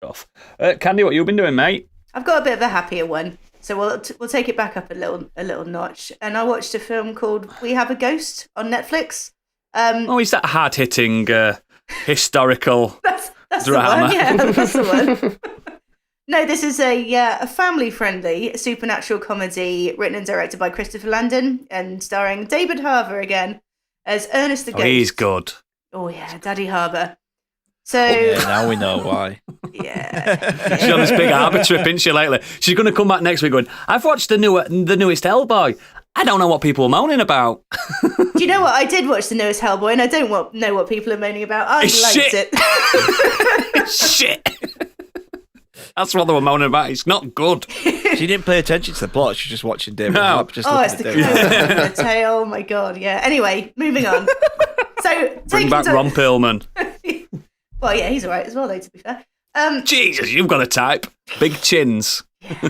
Stuff. Candy, what you been doing, mate? I've got a bit of a happier one, so we'll take it back up a little notch. And I watched a film called We Have a Ghost on Netflix. Is that hard-hitting historical that's drama? The one, yeah, that's the one. No, this is a family-friendly supernatural comedy written and directed by Christopher Landon and starring David Harbour again as Ernest the Ghost. He's good. Oh yeah, Daddy Harbour. So now we know why. Yeah. She's on this big Harbour trip, isn't she, lately? She's going to come back next week going, I've watched the newest Hellboy. I don't know what people are moaning about. Do you know what? I did watch the newest Hellboy, and I don't know what people are moaning about. I liked it. Shit. That's what they were moaning about. It's not good. She didn't pay attention to the plot. She's just watching David Harbour. It's the the tail. Oh my god! Yeah. Anyway, moving on. So bring back Ron Perlman. Well, yeah, he's all right as well, though. To be fair. Jesus, you've got a type. Big chins,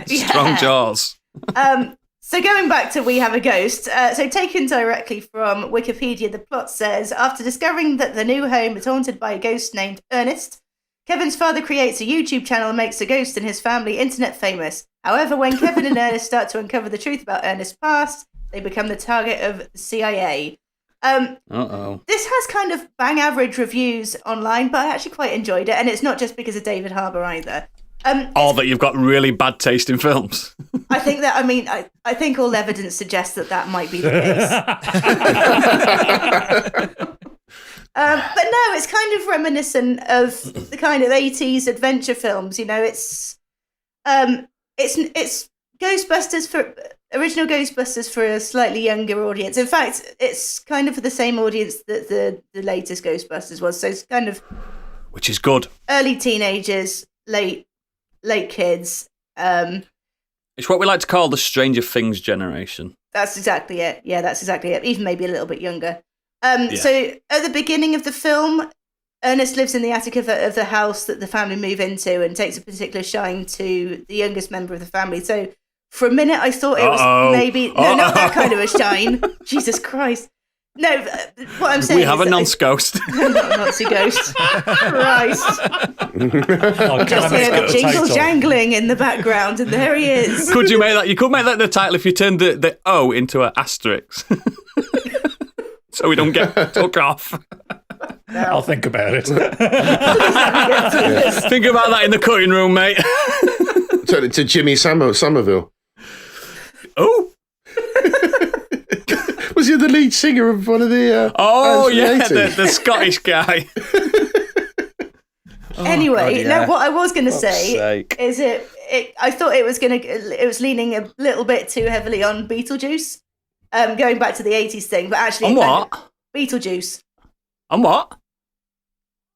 strong jaws. So going back to We Have a Ghost, so taken directly from Wikipedia, the plot says, after discovering that the new home is haunted by a ghost named Ernest, Kevin's father creates a YouTube channel and makes the ghost and his family internet famous. However, when Kevin and Ernest start to uncover the truth about Ernest's past, they become the target of the CIA. This has kind of bang average reviews online, but I actually quite enjoyed it, and it's not just because of David Harbour either. That you've got really bad taste in films. I think that, I think all evidence suggests that might be the case. But no, it's kind of reminiscent of the kind of 80s adventure films. You know, it's Ghostbusters original Ghostbusters for a slightly younger audience. In fact, it's kind of for the same audience that the latest Ghostbusters was. So it's kind of, which is good. Early teenagers, late kids. It's what we like to call the Stranger Things generation. That's exactly it. Yeah, that's exactly it. Even maybe a little bit younger. So at the beginning of the film, Ernest lives in the attic of the house that the family move into and takes a particular shine to the youngest member of the family. So for a minute, I thought it was maybe... No, not that kind of a shine. Jesus Christ. No, what I'm saying we have a nonce ghost. Not a Nazi ghost. Christ. Just hear the jingle jangling in the background, and there he is. Could you make that? You could make that the title if you turned the O into an asterisk. So we don't get took off. No. I'll think about it. Think about that in the cutting room, mate. Turn it to Jimmy Somerville. Oh. Was he the lead singer of one of the... the Scottish guy. Anyway, now what I was going to say is I thought it was leaning a little bit too heavily on Beetlejuice, going back to the 80s thing, but actually... On what? Beetlejuice. On what?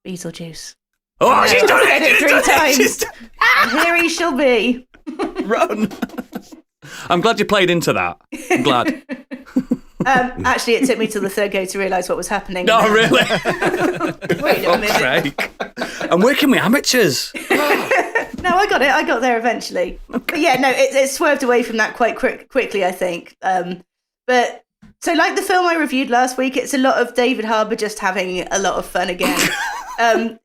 Beetlejuice. Oh, she's done it 3 times. Here he shall be. Run. I'm glad you played into that. I'm glad. Actually, it took me till the third go to realise what was happening. No, really? Wait a minute. I'm working with amateurs. No, I got it. I got there eventually. Okay. But yeah, no, it swerved away from that quite quickly, I think. But so like the film I reviewed last week, it's a lot of David Harbour just having a lot of fun again.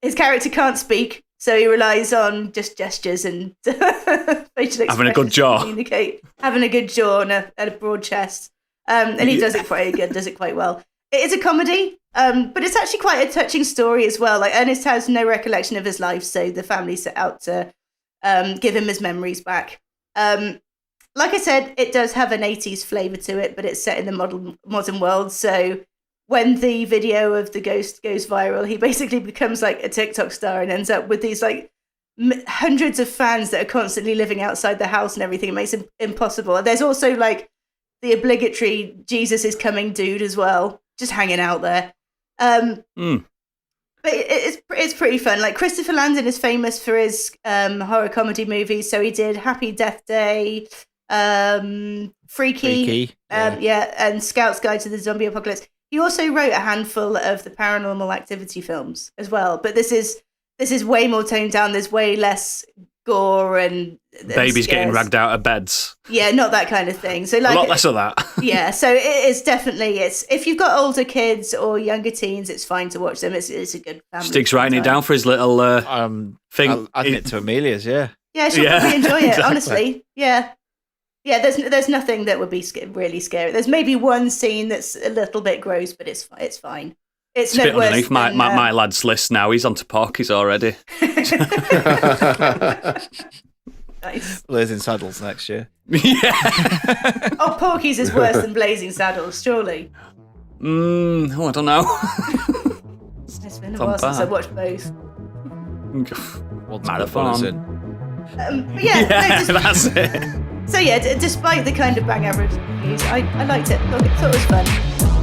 His character can't speak, so he relies on just gestures and facial expressions. Having a good jaw. Communicate. Having a good jaw and a broad chest. And he does it quite well. It is a comedy, but it's actually quite a touching story as well. Like Ernest has no recollection of his life, so the family set out to give him his memories back. Like I said, it does have an 80s flavour to it, but it's set in the modern world. So when the video of the ghost goes viral, he basically becomes like a TikTok star and ends up with these like hundreds of fans that are constantly living outside the house and everything. It makes it impossible. And there's also like the obligatory Jesus is coming dude as well, just hanging out there. But it's pretty fun. Like Christopher Landon is famous for his horror comedy movies. So he did Happy Death Day, Freaky. And Scout's Guide to the Zombie Apocalypse. He also wrote a handful of the Paranormal Activity films as well. But this is way more toned down. There's way less gore and babies getting scares. ragged out of beds. Yeah, not that kind of thing. So A like lot less of that. yeah, so it is definitely if you've got older kids or younger teens, it's fine to watch them. It's a good family. Stig's writing it down for his little thing. I'll admit to Amelia's, yeah. Yeah, she'll Yeah, probably enjoy it. exactly. Honestly, yeah. There's nothing that would be really scary. There's maybe one scene that's a little bit gross, but it's fine. It's a bit no worse underneath than, my lad's list now. He's on to Porky's already. Nice. Blazing Saddles next year. Yeah. Oh, Porky's is worse than Blazing Saddles, surely. I don't know. It's been a while since I watched both. Once Marathon. But yeah, no, That's it. so yeah, despite the kind of bang average reviews, I liked it. Thought it was fun.